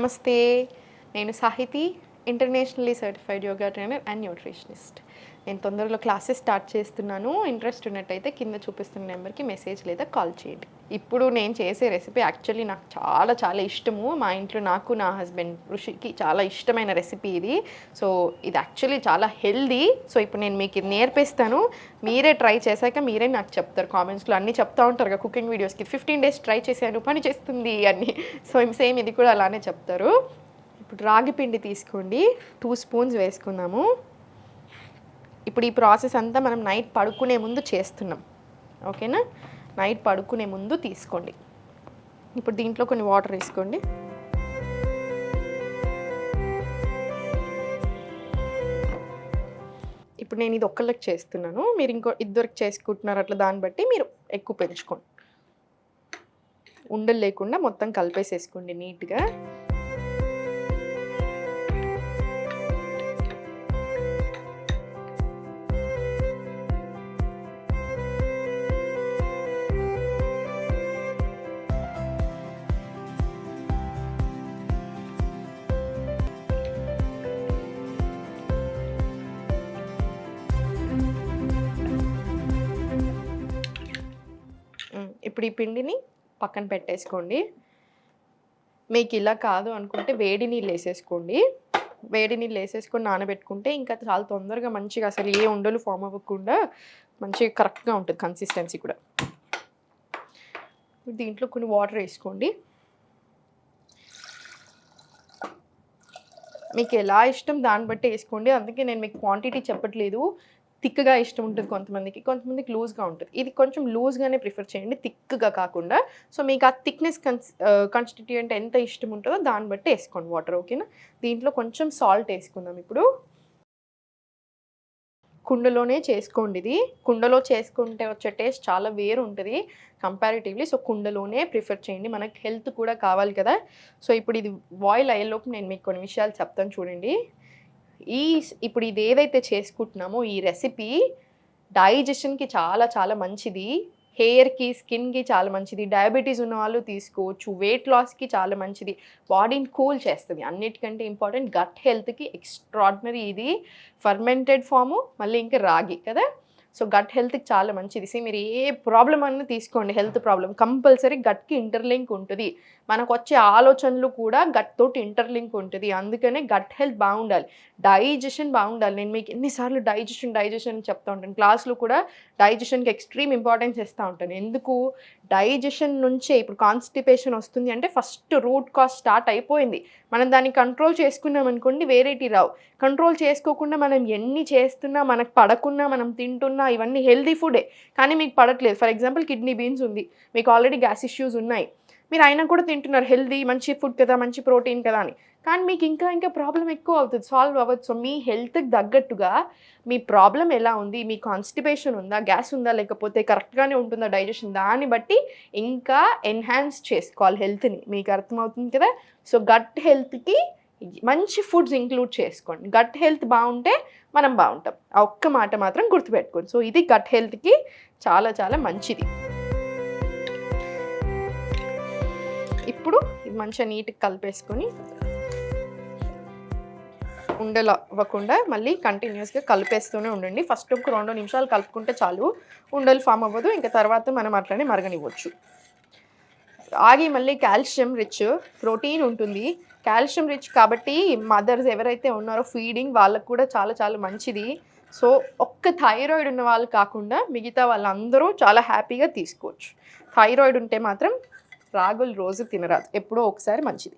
నమస్తే, నేను Sahithi, internationally certified yoga trainer and nutritionist. నేను తొందరలో క్లాసెస్ స్టార్ట్ చేస్తున్నాను. ఇంట్రెస్ట్ ఉన్నట్టయితే కింద చూపిస్తున్న నెంబర్కి మెసేజ్ లేదా కాల్ చేయండి. ఇప్పుడు నేను చేసే రెసిపీ యాక్చువల్లీ నాకు చాలా చాలా ఇష్టము. మా ఇంట్లో నాకు, నా హస్బెండ్ ఋషికి చాలా ఇష్టమైన రెసిపీ ఇది. సో ఇది యాక్చువల్లీ చాలా హెల్దీ. సో ఇప్పుడు నేను మీకు ఇది నేర్పిస్తాను. మీరే ట్రై చేశాక మీరే నాకు చెప్తారు. కామెంట్స్లో అన్నీ చెప్తా ఉంటారు కదా కుకింగ్ వీడియోస్కి, 15 days ట్రై చేశాను, పని చేస్తుంది అని. సో సేమ్ ఇది కూడా అలానే చెప్తారు. ఇప్పుడు రాగి పిండి తీసుకోండి, 2 spoons వేసుకుందాము. ఇప్పుడు ఈ ప్రాసెస్ అంతా మనం నైట్ పడుకునే ముందు చేస్తున్నాం, ఓకేనా? నైట్ పడుకునే ముందు తీసుకోండి. ఇప్పుడు దీంట్లో కొన్ని వాటర్ వేసుకోండి. ఇప్పుడు నేను ఇది ఒక్కళ్ళకి చేస్తున్నాను, మీరు ఇంకో ఇద్దరికి చేసుకుంటున్నారు, అట్లా దాన్ని బట్టి మీరు ఎక్కువ పెంచుకోండి. ఉండలు లేకుండా మొత్తం కలిపేసేసుకోండి నీట్గా. ఇప్పుడు ఈ పిండిని పక్కన పెట్టేసుకోండి. మీకు ఇలా కాదు అనుకుంటే వేడి నీళ్ళు వేసేసుకోండి. వేడి నీళ్ళు వేసేసుకొని నానబెట్టుకుంటే ఇంకా చాలా తొందరగా మంచిగా అసలు ఏ ఉండలు ఫామ్ అవ్వకుండా మంచిగా కరెక్ట్గా ఉంటుంది కన్సిస్టెన్సీ కూడా. దీంట్లో కొన్ని వాటర్ వేసుకోండి. మీకు ఎలా ఇష్టం దాన్ని బట్టి వేసుకోండి. అందుకే నేను మీకు క్వాంటిటీ చెప్పట్లేదు. థిక్గా ఇష్టం ఉంటుంది కొంతమందికి, కొంతమందికి లూజ్గా ఉంటుంది. ఇది కొంచెం లూజ్గానే ప్రిఫర్ చేయండి, థిక్గా కాకుండా. సో మీకు ఆ థిక్నెస్ కాన్స్టిట్యూయెంట్ ఎంత ఇష్టం ఉంటుందో దాన్ని బట్టి వేసుకోండి వాటర్, ఓకేనా? దీంట్లో కొంచెం సాల్ట్ వేసుకుందాం. ఇప్పుడు కుండలోనే చేసుకోండి. ఇది కుండలో చేసుకుంటే వచ్చే టేస్ట్ చాలా వేరు ఉంటుంది కంపారిటివ్లీ. సో కుండలోనే ప్రిఫర్ చేయండి, మనకి హెల్త్ కూడా కావాలి కదా. సో ఇప్పుడు ఇది బాయిల్ అయ్యేలోపు నేను మీకు కొన్ని విషయాలు చెప్తాను చూడండి. ఇప్పుడు ఇది ఏదైతే చేసుకుంటున్నామో ఈ రెసిపీ డైజెషన్కి చాలా చాలా మంచిది, హెయిర్కి, స్కిన్కి చాలా మంచిది, డయాబెటీస్ ఉన్న వాళ్ళు తీసుకోవచ్చు, వెయిట్ లాస్కి చాలా మంచిది, బాడీని కూల్ చేస్తుంది. అన్నిటికంటే ఇంపార్టెంట్ గట్ హెల్త్కి ఎక్స్ట్రాడినరీ ఇది. ఫర్మెంటెడ్ ఫాము, మళ్ళీ ఇంకా రాగి కదా. సో గట్ హెల్త్కి చాలా మంచిది. మీరు ఏ ప్రాబ్లం అన్నా తీసుకోండి, హెల్త్ ప్రాబ్లం కంపల్సరీ గట్కి ఇంటర్లింక్ ఉంటుంది. మనకు వచ్చే ఆలోచనలు కూడా గట్ తోటి ఇంటర్లింక్ ఉంటుంది. అందుకనే గట్ హెల్త్ బాగుండాలి, డైజెషన్ బాగుండాలి. నేను మీకు ఎన్నిసార్లు డైజెషన్ చెప్తా ఉంటాను. క్లాస్లో కూడా డైజెషన్కి ఎక్స్ట్రీమ్ ఇంపార్టెన్స్ ఇస్తూ ఉంటాను. ఎందుకు? డైజెషన్ నుంచే ఇప్పుడు కాన్స్టిపేషన్ వస్తుంది అంటే ఫస్ట్ రూట్ కాజ్ స్టార్ట్ అయిపోయింది. మనం దాన్ని కంట్రోల్ చేసుకున్నాం అనుకోండి, వేరేటి రావు. కంట్రోల్ చేసుకోకుండా మనం ఎన్ని చేస్తున్నా, మనకు పడకున్నా, మనం తింటున్నా, ఇవన్నీ హెల్దీ ఫుడే కానీ మీకు పడట్లేదు. ఫర్ ఎగ్జాంపుల్ కిడ్నీ బీన్స్ ఉంది, మీకు ఆల్రెడీ గ్యాస్ ఇష్యూస్ ఉన్నాయి, మీరు అయినా కూడా తింటున్నారు, హెల్దీ మంచి ఫుడ్ కదా, మంచి ప్రోటీన్ కదా అని. కానీ మీకు ఇంకా ప్రాబ్లం ఎక్కువ అవుతుంది, సాల్వ్ అవ్వదు. సో మీ హెల్త్కి తగ్గట్టుగా మీ ప్రాబ్లం ఎలా ఉంది, మీ కాన్స్టిపేషన్ ఉందా, గ్యాస్ ఉందా, లేకపోతే కరెక్ట్గానే ఉంటుందా డైజెషన్, దాన్ని బట్టి ఇంకా ఎన్హాన్స్ చేసుకోవాలి హెల్త్ని. మీకు అర్థమవుతుంది కదా. సో గట్ హెల్త్కి మంచి ఫుడ్స్ ఇంక్లూడ్ చేసుకోండి. గట్ హెల్త్ బాగుంటే మనం బాగుంటాం. ఆ ఒక్క మాట మాత్రం గుర్తుపెట్టుకోండి. సో ఇది గట్ హెల్త్కి చాలా చాలా మంచిది. ఇప్పుడు ఇది మంచిగా నీట్గా కలిపేసుకొని ఉండలు అవ్వకుండా మళ్ళీ కంటిన్యూస్గా కలిపేస్తూనే ఉండండి. ఫస్ట్ ఒక 2 నిమిషాలు కలుపుకుంటే చాలు, ఉండలు ఫామ్ అవ్వదు. ఇంకా తర్వాత మనం అట్లనే మరగనివ్వచ్చు. రాగి మళ్ళీ కాల్షియం రిచ్, ప్రోటీన్ ఉంటుంది, కాల్షియం రిచ్ కాబట్టి మదర్స్ ఎవరైతే ఉన్నారో ఫీడింగ్ వాళ్ళకు కూడా చాలా చాలా మంచిది. సో ఒక్క థైరాయిడ్ ఉన్న వాళ్ళు కాకుండా మిగతా వాళ్ళందరూ చాలా హ్యాపీగా తీసుకోవచ్చు. థైరాయిడ్ ఉంటే మాత్రం రాగులు రోజు తినరాదు, ఎప్పుడో ఒకసారి మంచిది.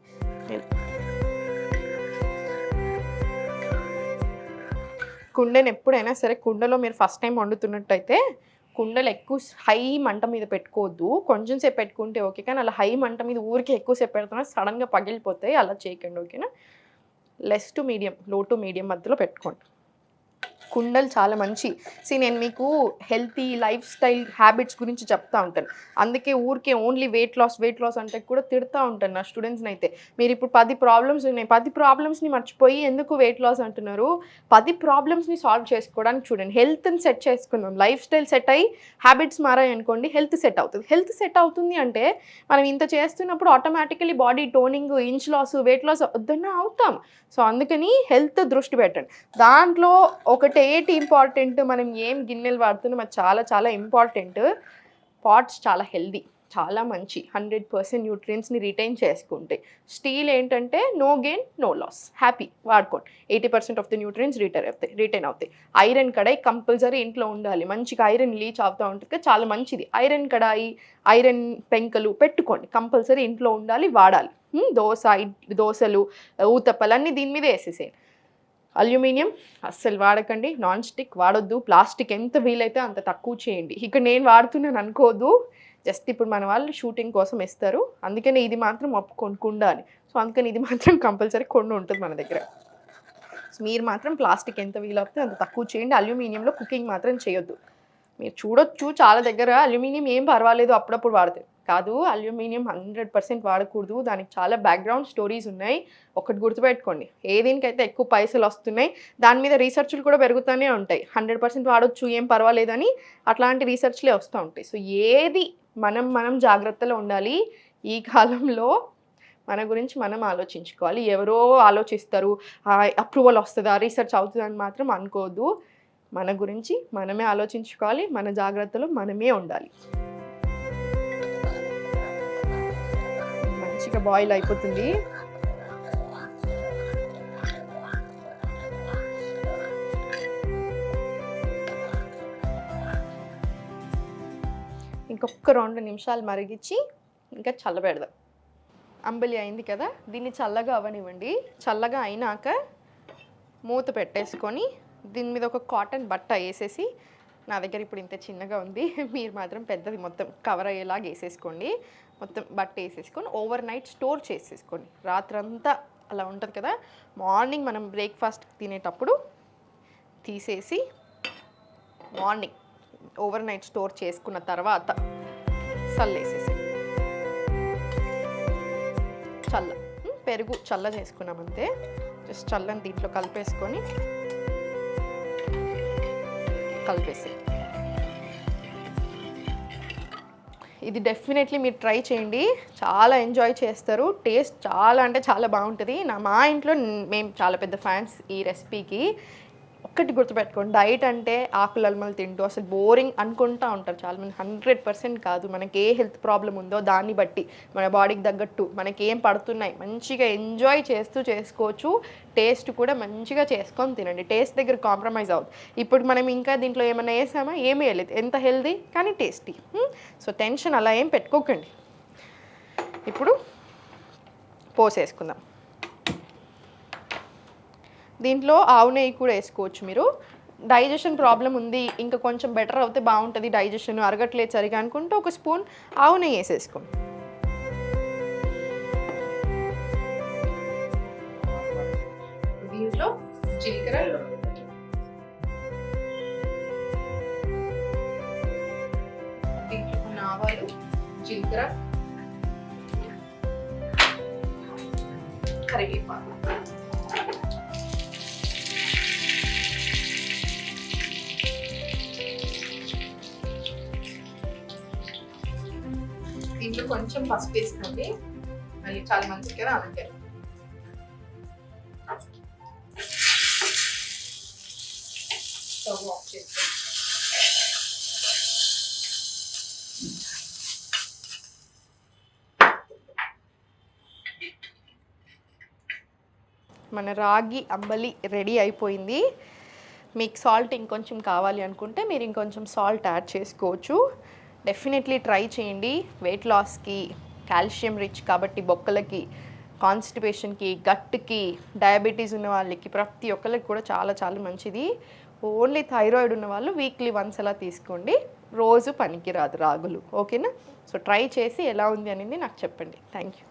కుండను ఎప్పుడైనా సరే, కుండలో మీరు ఫస్ట్ టైం వండుతున్నట్టయితే కుండలు ఎక్కువ హై మంట మీద పెట్టుకోవద్దు. కొంచెం సేపు పెట్టుకుంటే ఓకే, కానీ అలా హై మంట మీద ఊరికి ఎక్కువసేపు పెడుతున్నా సడన్గా పగిలిపోతాయి, అలా చేయకండి, ఓకేనా? లెస్ టు మీడియం, లో టు మీడియం మధ్యలో పెట్టుకోండి. కుండలు చాలా మంచి. నేను మీకు హెల్తీ లైఫ్ స్టైల్ హ్యాబిట్స్ గురించి చెప్తా ఉంటాను. అందుకే ఊరికే ఓన్లీ వెయిట్ లాస్ అంటే కూడా తిడతా ఉంటాను నా స్టూడెంట్స్ని అయితే. మీరు ఇప్పుడు 10 ప్రాబ్లమ్స్ ఉన్నాయి, 10 ప్రాబ్లమ్స్ని మర్చిపోయి ఎందుకు వెయిట్ లాస్ అంటున్నారు? 10 ప్రాబ్లమ్స్ని సాల్వ్ చేసుకోవడానికి చూడండి. హెల్త్ని సెట్ చేసుకుందాం. లైఫ్ స్టైల్ సెట్ అయ్యి హ్యాబిట్స్ మారాయి అనుకోండి, హెల్త్ సెట్ అవుతుంది. హెల్త్ సెట్ అవుతుంది అంటే మనం ఇంత చేస్తున్నప్పుడు automatically body toning, inch loss, weight loss వద్దన్నా అవుతాం. సో అందుకని హెల్త్ దృష్టి పెట్టండి. దాంట్లో ఒకటి ఏంటి ఇంపార్టెంట్, మనం ఏం గిన్నెలు వాడుతున్నాం అది చాలా చాలా ఇంపార్టెంట్. పాట్స్ చాలా హెల్దీ, చాలా మంచి, 100% న్యూట్రియన్స్ని రిటైన్ చేసుకుంటాయి. స్టీల్ ఏంటంటే no gain no loss, happy వాడుకోండి. 80% ఆఫ్ ద న్యూట్రియన్స్ రిటైన్ అవుతాయి. ఐరన్ కడాయి కంపల్సరీ ఇంట్లో ఉండాలి. మంచిగా ఐరన్ లీచ్ అవుతూ ఉంటుంది, చాలా మంచిది. ఐరన్ కడాయి, ఐరన్ పెంకలు పెట్టుకోండి, కంపల్సరీ ఇంట్లో ఉండాలి, వాడాలి. దోశలు, ఊతప్పలు అన్నీ దీని మీద వేసేసేయండి. అల్యూమినియం అస్సలు వాడకండి, నాన్ స్టిక్ వాడొద్దు, ప్లాస్టిక్ ఎంత వీలైతే అంత తక్కువ చేయండి. ఇక్కడ నేను వాడుతున్నాను అనుకోదు, జస్ట్ ఇప్పుడు మన వాళ్ళు షూటింగ్ కోసం ఇస్తారు, అందుకని ఇది మాత్రం కుండ అని. సో అందుకని ఇది మాత్రం కంపల్సరీ కొండ ఉంటుంది మన దగ్గర. సో మీరు మాత్రం ప్లాస్టిక్ ఎంత వీలవుతే అంత తక్కువ చేయండి. అల్యూమినియంలో కుకింగ్ మాత్రం చేయొద్దు. మీరు చూడొచ్చు చాలా దగ్గర అల్యూమినియం ఏం పర్వాలేదు అప్పుడప్పుడు వాడతారు, కాదు అల్యూమినియం 100% వాడకూడదు. దానికి చాలా బ్యాక్గ్రౌండ్ స్టోరీస్ ఉన్నాయి. ఒకటి గుర్తుపెట్టుకోండి, ఏదేనికైతే ఎక్కువ పైసలు వస్తున్నాయి దాని మీద రీసెర్చ్లు కూడా పెరుగుతూనే ఉంటాయి. 100% వాడొచ్చు ఏం పర్వాలేదని అట్లాంటి రీసెర్చ్లే వస్తూ ఉంటాయి. సో ఏది మనం జాగ్రత్తలో ఉండాలి. ఈ కాలంలో మన గురించి మనం ఆలోచించుకోవాలి. ఎవరో ఆలోచిస్తారు, అప్రూవల్ వస్తుందా, రీసెర్చ్ అవుతుందని మాత్రం అనుకోవద్దు. మన గురించి మనమే ఆలోచించుకోవాలి, మన జాగ్రత్తలో మనమే ఉండాలి. మంచిగా బాయిల్ అయిపోతుంది. ఇంకొక 2 నిమిషాలు మరిగించి ఇంకా చల్లబెడదాం. అంబలి అయింది కదా, దీన్ని చల్లగా అవ్వనివ్వండి. చల్లగా అయినాక మూత పెట్టేసుకొని దీని మీద ఒక కాటన్ బట్ట వేసేసి, నా దగ్గర ఇప్పుడు ఇంత చిన్నగా ఉంది, మీరు మాత్రం పెద్దది మొత్తం కవర్ అయ్యేలాగా వేసేసుకోండి. మొత్తం బట్ట వేసేసుకొని ఓవర్ నైట్ స్టోర్ చేసేసుకోండి. రాత్రంతా అలా ఉంటుంది కదా, మార్నింగ్ మనం బ్రేక్ఫాస్ట్ తినేటప్పుడు తీసేసి మార్నింగ్ ఓవర్ నైట్ స్టోర్ చేసుకున్న తర్వాత చల్లేసేసి, పెరుగు చల్ల చేసుకున్నామంతే. జస్ట్ చల్లని దీంట్లో కలిపేసి ఇది డెఫినెట్లీ మీరు ట్రై చేయండి, చాలా ఎంజాయ్ చేస్తారు. టేస్ట్ చాలా అంటే చాలా బాగుంటుంది. మా ఇంట్లో మేము చాలా పెద్ద ఫ్యాన్స్ ఈ రెసిపీకి. ఒక్కటి గుర్తుపెట్టుకోండి, డైట్ అంటే ఆకులల్మలు తింటూ అసలు బోరింగ్ అనుకుంటూ ఉంటారు చాలామంది. 100% కాదు. మనకి ఏ హెల్త్ ప్రాబ్లం ఉందో దాన్ని బట్టి మన బాడీకి తగ్గట్టు మనకి ఏం పడుతున్నాయి మంచిగా ఎంజాయ్ చేస్తూ చేసుకోవచ్చు. టేస్ట్ కూడా మంచిగా చేసుకొని తినండి. టేస్ట్ దగ్గర కాంప్రమైజ్ అవుతుంది. ఇప్పుడు మనం ఇంకా దీంట్లో ఏమైనా వేసామా, ఏమీ వేయలేదు, ఎంత హెల్దీ కానీ టేస్టీ. సో టెన్షన్ అలా ఏం పెట్టుకోకండి. ఇప్పుడు పోసేసుకుందాం. దీంట్లో ఆవు నెయ్యి కూడా వేసుకోవచ్చు మీరు. డైజెషన్ ప్రాబ్లం ఉంది, ఇంకా కొంచెం బెటర్ అవుతే బాగుంటుంది, డైజెషన్ అరగట్లేదు సరిగా అనుకుంటే ఒక స్పూన్ ఆవు నెయ్యి వేసేసుకోండి. దీంట్లో జీలకర్ర, దీంట్లో ఆవాలు, జీలకర్ర, కరివేపాకు, దీంట్లో కొంచెం పసుపు వేసుకోండి, మళ్ళీ చాలా మంచిది కదా అందుకే. స్టవ్ ఆఫ్ చేసుకోండి. మన రాగి అంబలి రెడీ అయిపోయింది. మీకు సాల్ట్ ఇంకొంచెం కావాలి అనుకుంటే మీరు ఇంకొంచెం సాల్ట్ యాడ్ చేసుకోవచ్చు. డెఫినెట్లీ ట్రై చేయండి. వెయిట్ లాస్కి, కాల్షియం రిచ్ కాబట్టి బొక్కలకి, కాన్స్టిపేషన్కి, గట్కి, డయాబెటీస్ ఉన్న వాళ్ళకి, ప్రతి ఒక్కరికి కూడా చాలా చాలా మంచిది. ఓన్లీ థైరాయిడ్ ఉన్న వాళ్ళు వీక్లీ వన్స్ అలా తీసుకోండి, రోజు పనికి రాదు రాగులు. ఓకేనా? సో ట్రై చేసి ఎలా ఉంది అనేది నాకు చెప్పండి. Thank you.